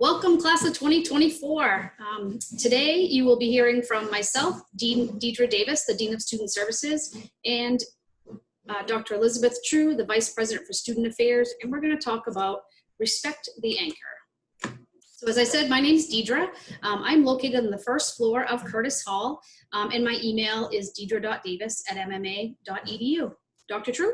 Welcome, class of 2024. Today, you will be hearing from myself, Deidre Davis, the Dean of Student Services, and Dr. Elizabeth True, the Vice President for Student Affairs, and we're going to talk about Respect the Anchor. So as I said, my name is Deidre. I'm located on the first floor of Curtis Hall, and my email is deidre.davis@mma.edu. Dr. True?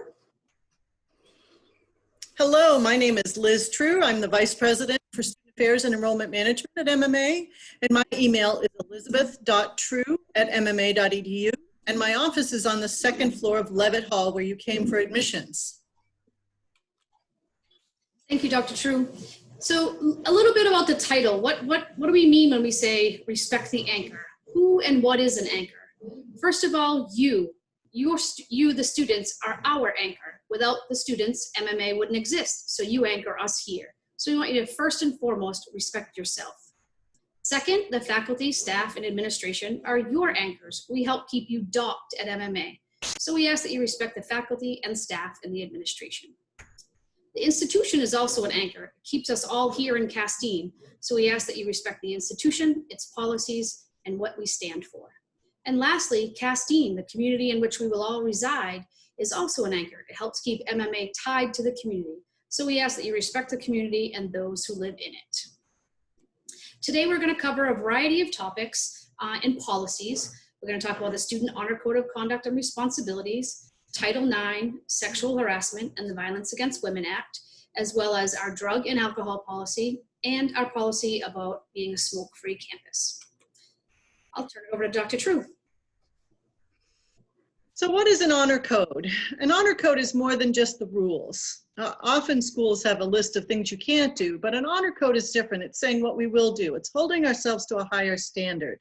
Hello, my name is Liz True. I'm the Vice President for Student Affairs and Enrollment Management at MMA, and my email is elizabeth.true@mma.edu, and my office is on the second floor of Levitt Hall, where you came for admissions. Thank you, Dr. True. So a little bit about the title. What do we mean when we say respect the anchor? Who and what is an anchor? First of all, you, the students, are our anchor. Without the students, MMA wouldn't exist. So you anchor us here. So we want you to first and foremost respect yourself. Second, the faculty, staff, and administration are your anchors. We help keep you docked at MMA. So we ask that you respect the faculty and staff and the administration. The institution is also an anchor. It keeps us all here in Castine. So we ask that you respect the institution, its policies, and what we stand for. And lastly, Castine, the community in which we will all reside, is also an anchor. It helps keep MMA tied to the community. So we ask that you respect the community and those who live in it. Today, we're going to cover a variety of topics and policies. We're going to talk about the Student Honor Code of Conduct and Responsibilities, Title IX, Sexual Harassment and the Violence Against Women Act, as well as our drug and alcohol policy and our policy about being a smoke-free campus. I'll turn it over to Dr. True. So what is an honor code? An honor code is more than just the rules. Often schools have a list of things you can't do, but an honor code is different. It's saying what we will do. It's holding ourselves to a higher standard.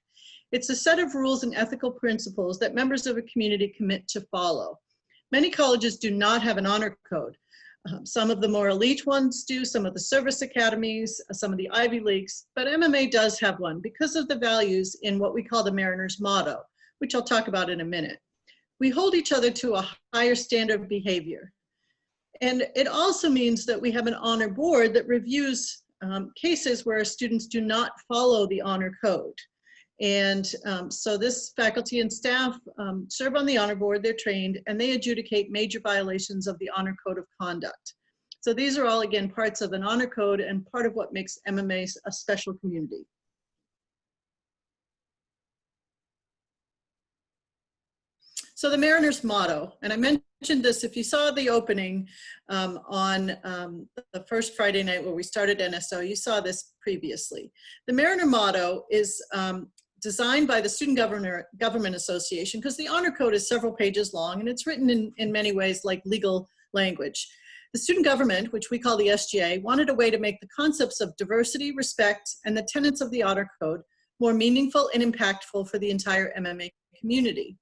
It's a set of rules and ethical principles that members of a community commit to follow. Many colleges do not have an honor code. Some of the more elite ones do, some of the service academies, some of the Ivy Leagues, but MMA does have one because of the values in what we call the Mariners motto, which I'll talk about in a minute. We hold each other to a higher standard of behavior. And it also means that we have an honor board that reviews cases where students do not follow the honor code. And so this faculty and staff serve on the honor board, they're trained, and they adjudicate major violations of the honor code of conduct. So these are all, again, parts of an honor code and part of what makes MMA a special community. So the Mariners motto, and I mentioned this, if you saw the opening on the first Friday night where we started NSO, you saw this previously. The Mariner motto is designed by the Student Government Association because the honor code is several pages long and it's written in many ways like legal language. The student government, which we call the SGA, wanted a way to make the concepts of diversity, respect, and the tenets of the honor code more meaningful and impactful for the entire MMA community.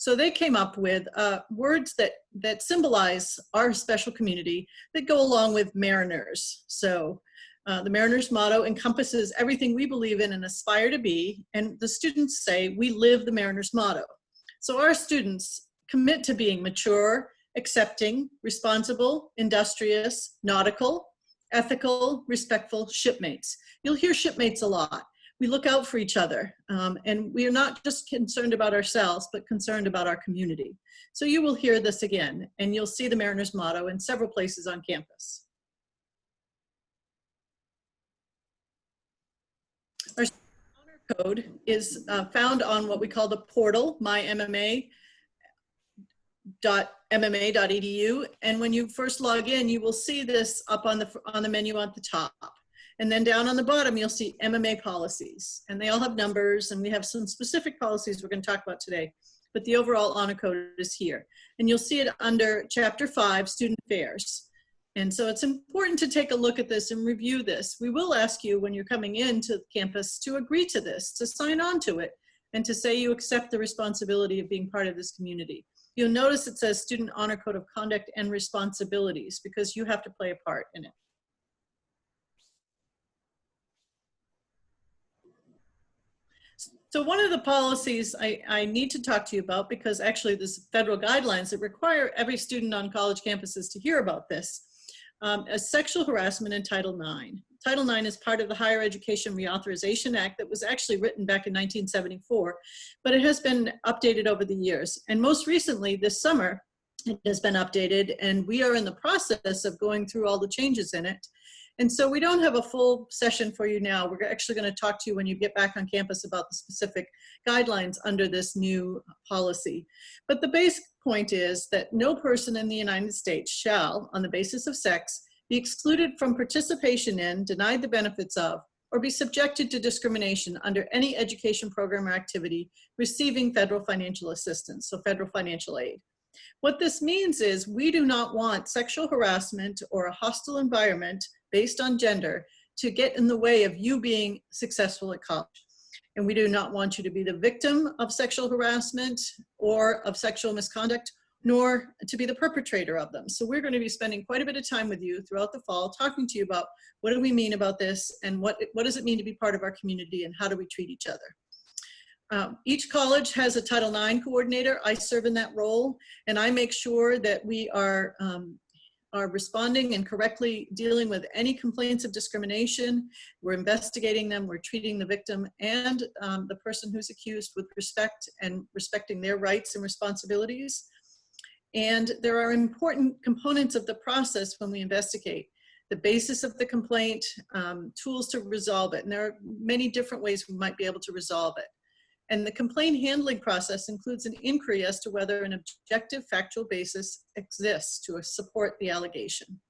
So they came up with words that symbolize our special community that go along with Mariners. So the Mariners motto encompasses everything we believe in and aspire to be, and the students say we live the Mariners motto. So our students commit to being mature, accepting, responsible, industrious, nautical, ethical, respectful shipmates. You'll hear shipmates a lot. We look out for each other, and we are not just concerned about ourselves, but concerned about our community. So you will hear this again, and you'll see the Mariners motto in several places on campus. Our honor code is found on what we call the portal, mymma.mma.edu, and when you first log in, you will see this up on the menu at the top. And then down on the bottom, you'll see MMA policies. And they all have numbers, and we have some specific policies we're going to talk about today. But the overall honor code is here. And you'll see it under Chapter 5, Student Affairs. And so it's important to take a look at this and review this. We will ask you when you're coming into campus to agree to this, to sign on to it, and to say you accept the responsibility of being part of this community. You'll notice it says Student Honor Code of Conduct and Responsibilities because you have to play a part in it. So one of the policies I need to talk to you about, because actually there's federal guidelines that require every student on college campuses to hear about this, is sexual harassment in Title IX. Title IX is part of the Higher Education Reauthorization Act that was actually written back in 1974, but it has been updated over the years. And most recently, this summer, it has been updated, and we are in the process of going through all the changes in it. And so we don't have a full session for you now. We're actually going to talk to you when you get back on campus about the specific guidelines under this new policy. But the basic point is that no person in the United States shall, on the basis of sex, be excluded from participation in, denied the benefits of, or be subjected to discrimination under any education program or activity receiving federal financial assistance, so federal financial aid. What this means is we do not want sexual harassment or a hostile environment based on gender to get in the way of you being successful at college. And we do not want you to be the victim of sexual harassment or of sexual misconduct, nor to be the perpetrator of them. So we're going to be spending quite a bit of time with you throughout the fall, talking to you about what do we mean about this, and what does it mean to be part of our community, and how do we treat each other. Each college has a Title IX coordinator. I serve in that role, and I make sure that we are responding and correctly dealing with any complaints of discrimination. We're investigating them, we're treating the victim and the person who's accused with respect and respecting their rights and responsibilities. And there are important components of the process when we investigate. The basis of the complaint, tools to resolve it, and there are many different ways we might be able to resolve it. And the complaint handling process includes an inquiry as to whether an objective factual basis exists to support the allegation.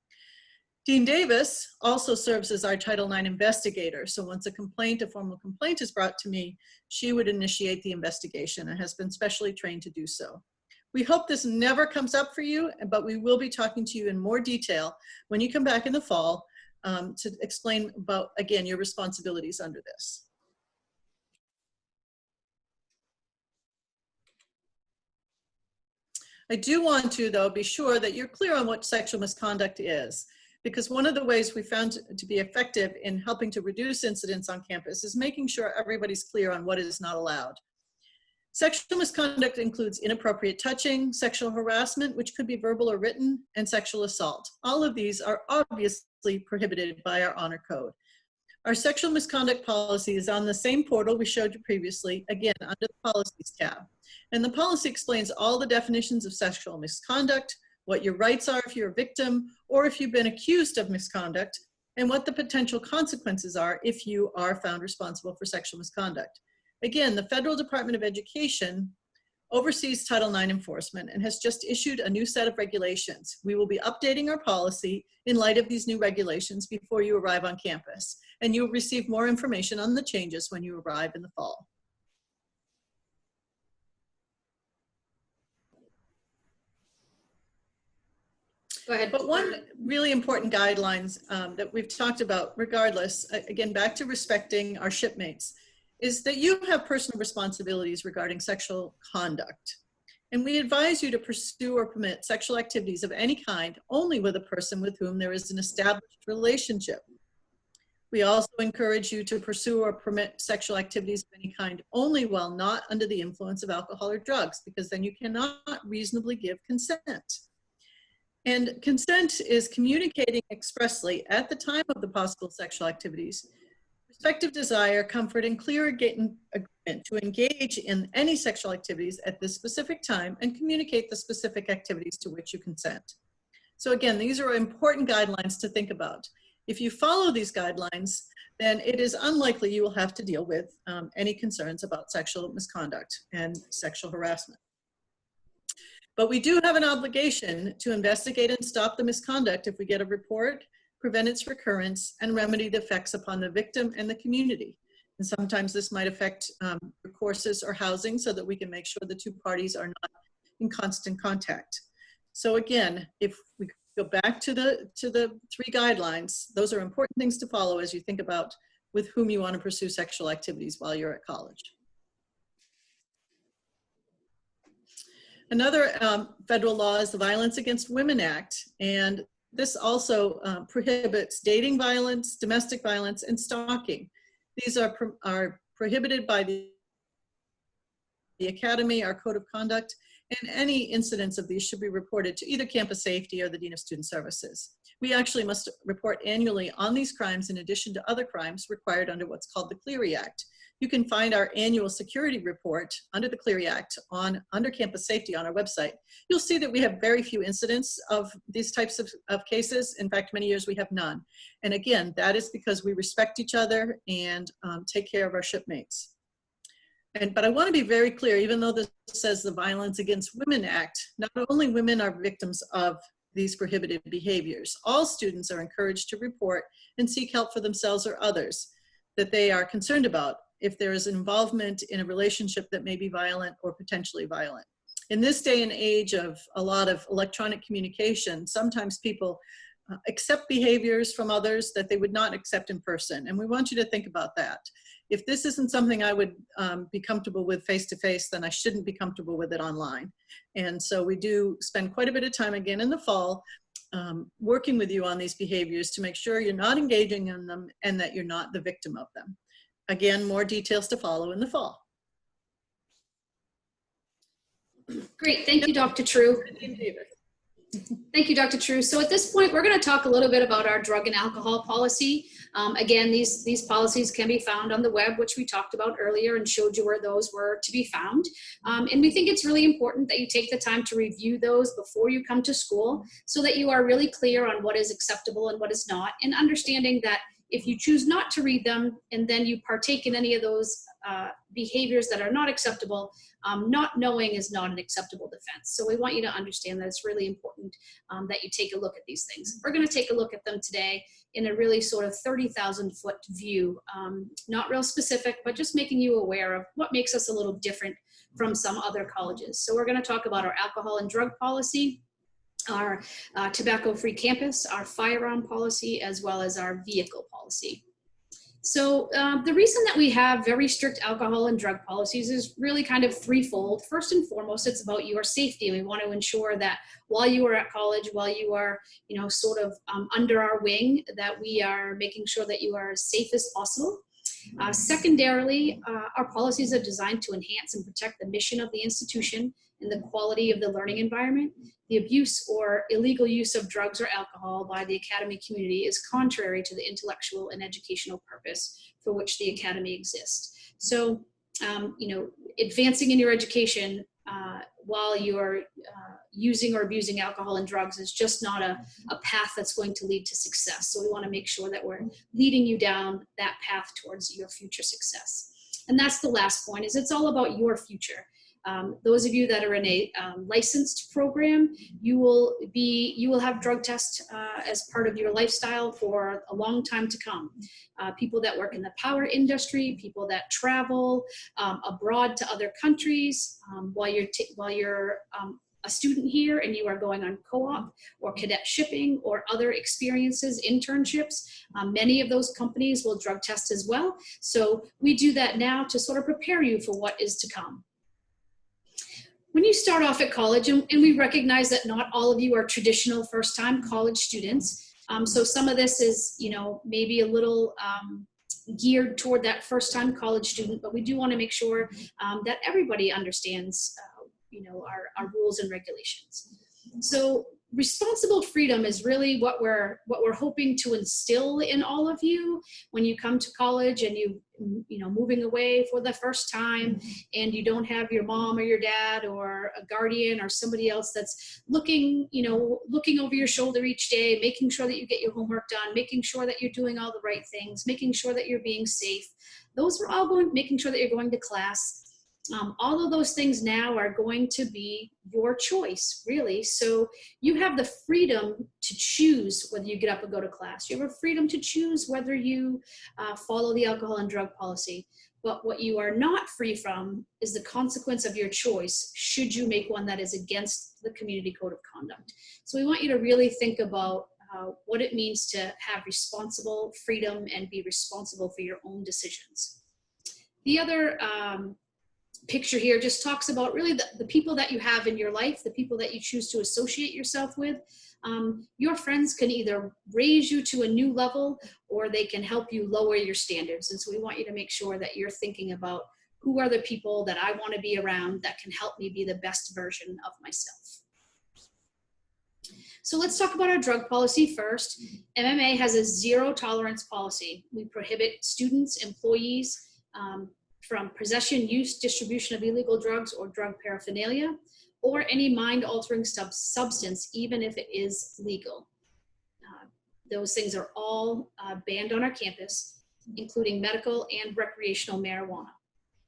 Dean Davis also serves as our Title IX investigator. So once a formal complaint is brought to me, she would initiate the investigation and has been specially trained to do so. We hope this never comes up for you, but we will be talking to you in more detail when you come back in the fall to explain about, again, your responsibilities under this. I do want to, though, be sure that you're clear on what sexual misconduct is, because one of the ways we found to be effective in helping to reduce incidents on campus is making sure everybody's clear on what is not allowed. Sexual misconduct includes inappropriate touching, sexual harassment, which could be verbal or written, and sexual assault. All of these are obviously prohibited by our honor code. Our sexual misconduct policy is on the same portal we showed you previously, again, under the Policies tab. And the policy explains all the definitions of sexual misconduct, what your rights are if you're a victim, or if you've been accused of misconduct, and what the potential consequences are if you are found responsible for sexual misconduct. Again, the Federal Department of Education oversees Title IX enforcement and has just issued a new set of regulations. We will be updating our policy in light of these new regulations before you arrive on campus, and you'll receive more information on the changes when you arrive in the fall. Go ahead. But one really important guidelines that we've talked about, regardless, again, back to respecting our shipmates, is that you have personal responsibilities regarding sexual conduct. And we advise you to pursue or permit sexual activities of any kind only with a person with whom there is an established relationship. We also encourage you to pursue or permit sexual activities of any kind only while not under the influence of alcohol or drugs, because then you cannot reasonably give consent. And consent is communicating expressly at the time of the possible sexual activities respective desire, comfort, and clear agreement to engage in any sexual activities at this specific time and communicate the specific activities to which you consent. So again, these are important guidelines to think about. If you follow these guidelines, then it is unlikely you will have to deal with any concerns about sexual misconduct and sexual harassment. But we do have an obligation to investigate and stop the misconduct if we get a report, prevent its recurrence, and remedy the effects upon the victim and the community. And sometimes this might affect courses or housing so that we can make sure the two parties are not in constant contact. So again, if we go back to the 3 guidelines, those are important things to follow as you think about with whom you want to pursue sexual activities while you're at college. Another federal law is the Violence Against Women Act, and this also prohibits dating violence, domestic violence, and stalking. These are prohibited by the Academy, our code of conduct, And any incidents of these should be reported to either Campus Safety or the Dean of Student Services. We actually must report annually on these crimes in addition to other crimes required under what's called the Clery Act. You can find our annual security report under the Clery Act under Campus Safety on our website. You'll see that we have very few incidents of these types of cases. In fact, many years we have none. And again, that is because we respect each other and take care of our shipmates. But I want to be very clear, even though this says the Violence Against Women Act, not only women are victims of these prohibited behaviors. All students are encouraged to report and seek help for themselves or others that they are concerned about if there is involvement in a relationship that may be violent or potentially violent. In this day and age of a lot of electronic communication, sometimes people accept behaviors from others that they would not accept in person. And we want you to think about that. If this isn't something I would be comfortable with face-to-face, then I shouldn't be comfortable with it online. And so we do spend quite a bit of time again in the fall working with you on these behaviors to make sure you're not engaging in them and that you're not the victim of them. Again, more details to follow in the fall. Great, thank you, Dr. True. Thank you, Dr. True. So at this point, we're going to talk a little bit about our drug and alcohol policy. Again, these policies can be found on the web, which we talked about earlier and showed you where those were to be found. And we think it's really important that you take the time to review those before you come to school so that you are really clear on what is acceptable and what is not, and understanding that if you choose not to read them and then you partake in any of those behaviors that are not acceptable, not knowing is not an acceptable defense. So we want you to understand that it's really important that you take a look at these things. We're going to take a look at them today in a really sort of 30,000 foot view, not real specific, but just making you aware of what makes us a little different from some other colleges. So we're going to talk about our alcohol and drug policy, our tobacco-free campus, our firearm policy, as well as our vehicle policy. So the reason that we have very strict alcohol and drug policies is really kind of threefold. First and foremost, it's about your safety. We want to ensure that while you are at college, while you are, sort of under our wing, that we are making sure that you are as safe as possible. Secondarily, our policies are designed to enhance and protect the mission of the institution and the quality of the learning environment. The abuse or illegal use of drugs or alcohol by the academy community is contrary to the intellectual and educational purpose for which the academy exists. So, advancing in your education while you're using or abusing alcohol and drugs is just not a path that's going to lead to success. So we want to make sure that we're leading you down that path towards your future success. And that's the last point, is it's all about your future. Those of you that are in a licensed program, you will have drug tests as part of your lifestyle for a long time to come. People that work in the power industry, people that travel abroad to other countries while you're a student here and you are going on co-op or cadet shipping or other experiences, internships, many of those companies will drug test as well. So we do that now to sort of prepare you for what is to come. When you start off at college, and we recognize that not all of you are traditional first-time college students, so some of this is, maybe a little geared toward that first-time college student, but we do want to make sure that everybody understands, our rules and regulations. So responsible freedom is really what we're hoping to instill in all of you when you come to college and moving away for the first time, and you don't have your mom or your dad or a guardian or somebody else that's looking over your shoulder each day, making sure that you get your homework done, making sure that you're doing all the right things, making sure that you're being safe. Those are all making sure that you're going to class. All of those things now are going to be your choice, really. So you have the freedom to choose whether you get up and go to class. You have a freedom to choose whether you follow the alcohol and drug policy. But what you are not free from is the consequence of your choice should you make one that is against the community code of conduct. So we want you to really think about what it means to have responsible freedom and be responsible for your own decisions. The other picture here just talks about really the people that you have in your life, the people that you choose to associate yourself with. Your friends can either raise you to a new level or they can help you lower your standards. And so we want you to make sure that you're thinking about Who are the people that I want to be around that can help me be the best version of myself? So let's talk about our drug policy first. MMA has a zero tolerance policy. We prohibit students, employees from possession, use, distribution of illegal drugs or drug paraphernalia, or any mind-altering substance, even if it is legal. Those things are all banned on our campus, including medical and recreational marijuana.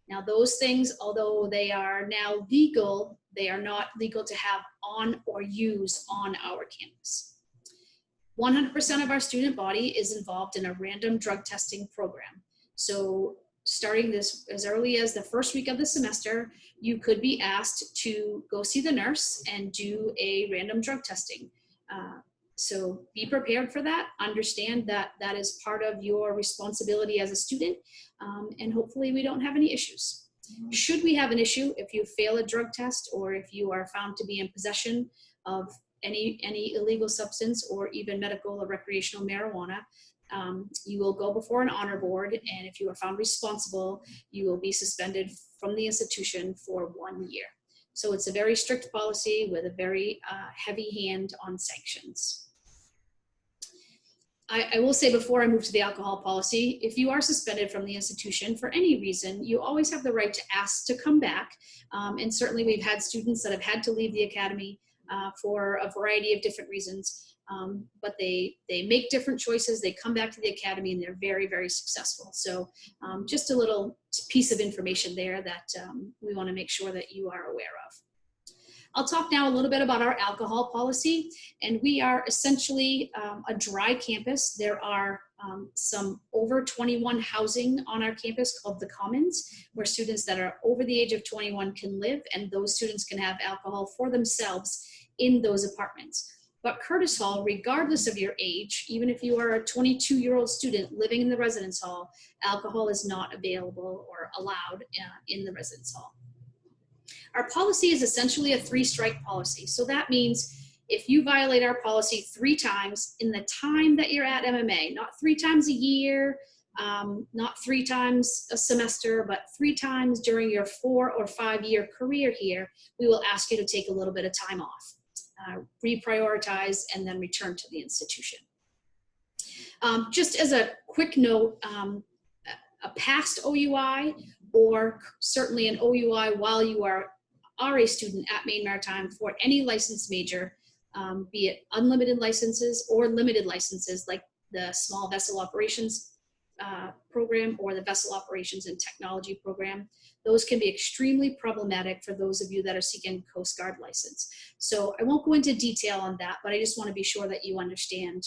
Now, those things, although they are now legal, they are not legal to have on or use on our campus. 100% of our student body is involved in a random drug testing program. So starting this as early as the first week of the semester, you could be asked to go see the nurse and do a random drug testing. So be prepared for that. Understand that that is part of your responsibility as a student, and hopefully we don't have any issues. Should we have an issue, if you fail a drug test or if you are found to be in possession of any illegal substance or even medical or recreational marijuana, you will go before an honor board, and if you are found responsible, you will be suspended from the institution for 1 year. So it's a very strict policy with a very heavy hand on sanctions. I will say before I move to the alcohol policy, if you are suspended from the institution for any reason, you always have the right to ask to come back. And certainly we've had students that have had to leave the academy for a variety of different reasons. But they make different choices, they come back to the academy, and they're very, very successful. So just a little piece of information there that we want to make sure that you are aware of. I'll talk now a little bit about our alcohol policy, and we are essentially a dry campus. There are some over 21 housing on our campus called the Commons, where students that are over the age of 21 can live, and those students can have alcohol for themselves in those apartments. But Curtis Hall, regardless of your age, even if you are a 22-year-old student living in the residence hall, alcohol is not available or allowed in the residence hall. Our policy is essentially a 3-strike policy. So that means if you violate our policy 3 times in the time that you're at MMA, not 3 times a year, not 3 times a semester, but 3 times during your 4 or 5-year career here, we will ask you to take a little bit of time off, reprioritize, and then return to the institution. Just as a quick note, a past OUI or certainly an OUI while you are a student at Maine Maritime for any licensed major, be it unlimited licenses or limited licenses like the small vessel operations program or the vessel operations and technology program. Those can be extremely problematic for those of you that are seeking Coast Guard license. So I won't go into detail on that, but I just want to be sure that you understand.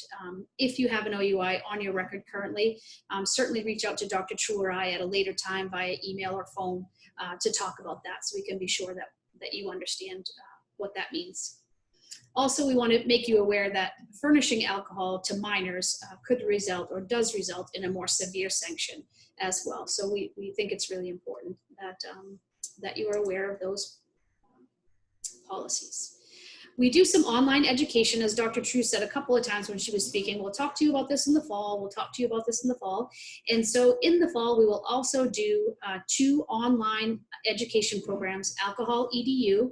If you have an OUI on your record currently, certainly reach out to Dr. True or I at a later time via email or phone to talk about that, so we can be sure that you understand what that means. Also, we want to make you aware that furnishing alcohol to minors could result or does result in a more severe sanction as well. So we think it's really important that you are aware of those policies. We do some online education, as Dr. True said a couple of times when she was speaking. We'll talk to you about this in the fall. We'll talk to you about this in the fall. And so in the fall, we will also do 2 online education programs, Alcohol EDU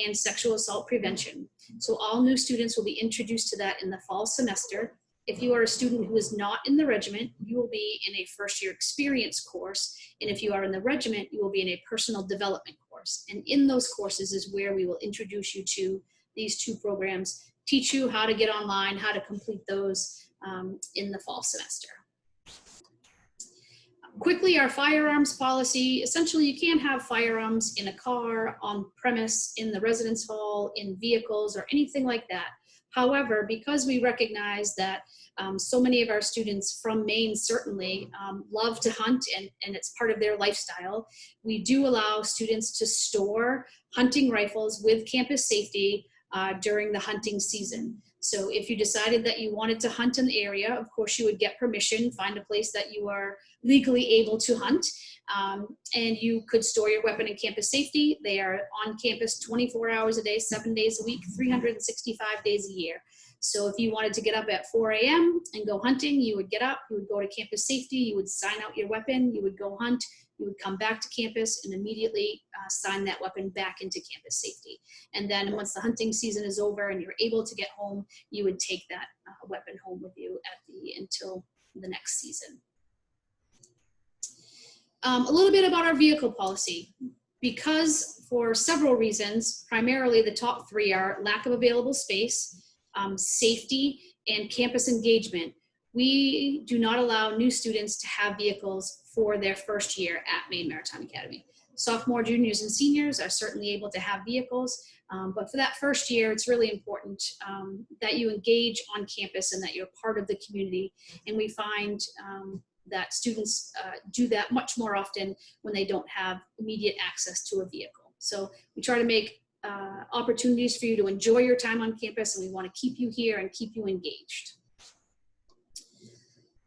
and Sexual Assault Prevention. So all new students will be introduced to that in the fall semester. If you are a student who is not in the regiment, you will be in a first-year experience course. And if you are in the regiment, you will be in a personal development course. And in those courses is where we will introduce you to these 2 programs, teach you how to get online, how to complete those in the fall semester. Quickly, our firearms policy. Essentially, you can't have firearms in a car, on premise, in the residence hall, in vehicles, or anything like that. However, because we recognize that so many of our students from Maine certainly love to hunt and it's part of their lifestyle, we do allow students to store hunting rifles with campus safety during the hunting season. So if you decided that you wanted to hunt in the area, of course you would get permission, find a place that you are legally able to hunt, and you could store your weapon in campus safety. They are on campus 24 hours a day, 7 days a week, 365 days a year. So if you wanted to get up at 4 a.m. and go hunting, you would get up, you would go to campus safety, you would sign out your weapon, you would go hunt, you would come back to campus and immediately sign that weapon back into campus safety. And then once the hunting season is over and you're able to get home, you would take that weapon home with you until the next season. A little bit about our vehicle policy. Because for several reasons, primarily the top three are lack of available space, safety, and campus engagement, we do not allow new students to have vehicles for their first year at Maine Maritime Academy. Sophomore, juniors, and seniors are certainly able to have vehicles, but for that first year, it's really important that you engage on campus and that you're part of the community. And we find that students do that much more often when they don't have immediate access to a vehicle. So we try to make opportunities for you to enjoy your time on campus, and we want to keep you here and keep you engaged.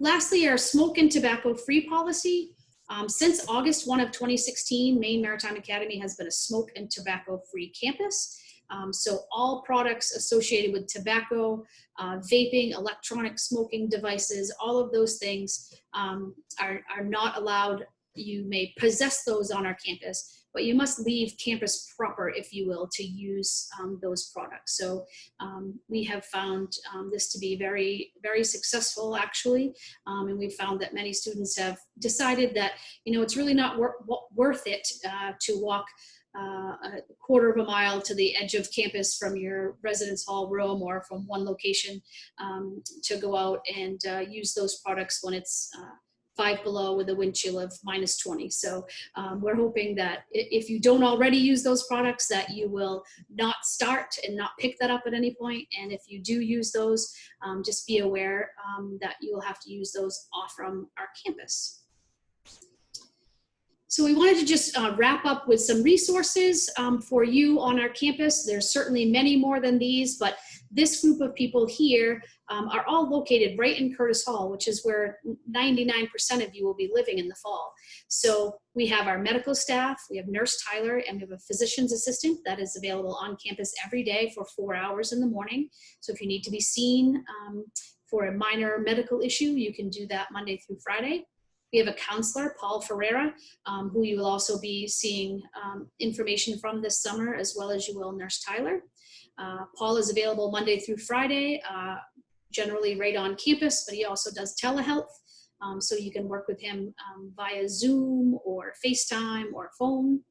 Lastly, our smoke and tobacco free policy. Since August 1 of 2016, Maine Maritime Academy has been a smoke and tobacco free campus. So all products associated with tobacco, vaping, electronic smoking devices, all of those things are not allowed. You may possess those on our campus, but you must leave campus proper, if you will, to use those products. So we have found this to be very, very successful, actually. And we found that many students have decided that, you know, it's really not worth it to walk a quarter of a mile to the edge of campus from your residence hall room or from one location to go out and use those products when it's 5 below with a wind chill of -20. So we're hoping that if you don't already use those products, that you will not start and not pick that up at any point. And if you do use those, just be aware that you will have to use those off from our campus. So we wanted to just wrap up with some resources for you on our campus. There's certainly many more than these, but this group of people here are all located right in Curtis Hall, which is where 99% of you will be living in the fall. So we have our medical staff, we have Nurse Tyler, and we have a physician's assistant that is available on campus every day for 4 hours in the morning. So if you need to be seen for a minor medical issue, you can do that Monday through Friday. We have a counselor, Paul Ferreira, who you will also be seeing information from this summer, as well as you will Nurse Tyler. Paul is available Monday through Friday, generally right on campus, but he also does telehealth. So you can work with him via Zoom or FaceTime or phone.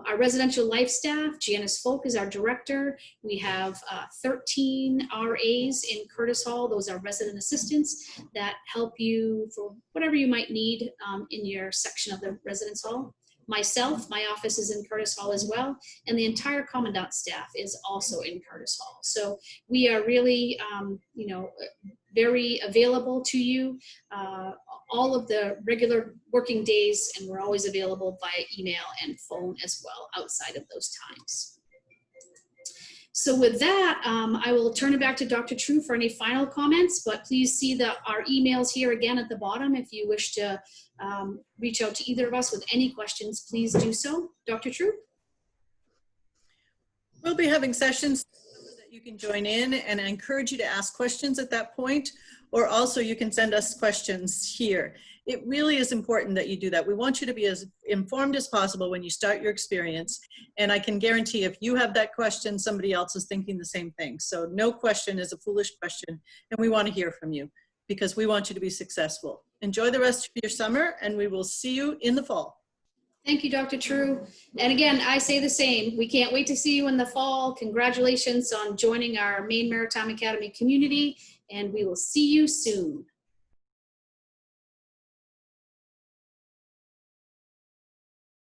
Our residential life staff, Janice Folk is our director. We have 13 RAs in Curtis Hall. Those are resident assistants that help you for whatever you might need in your section of the residence hall. Myself, my office is in Curtis Hall as well, and the entire commandant staff is also in Curtis Hall. So we are really, you know, very available to you all of the regular working days, and we're always available via email and phone as well outside of those times. So with that, I will turn it back to Dr. True for any final comments, but please see our emails here again at the bottom. If you wish to reach out to either of us with any questions, please do so. Dr. True? We'll be having sessions that you can join in, and I encourage you to ask questions at that point, or also you can send us questions here. It really is important that you do that. We want you to be as informed as possible when you start your experience, and I can guarantee if you have that question, somebody else is thinking the same thing. So no question is a foolish question, and we want to hear from you because we want you to be successful. Enjoy the rest of your summer, and we will see you in the fall. Thank you, Dr. True. And again, I say the same. We can't wait to see you in the fall. Congratulations on joining our Maine Maritime Academy community, and we will see you soon.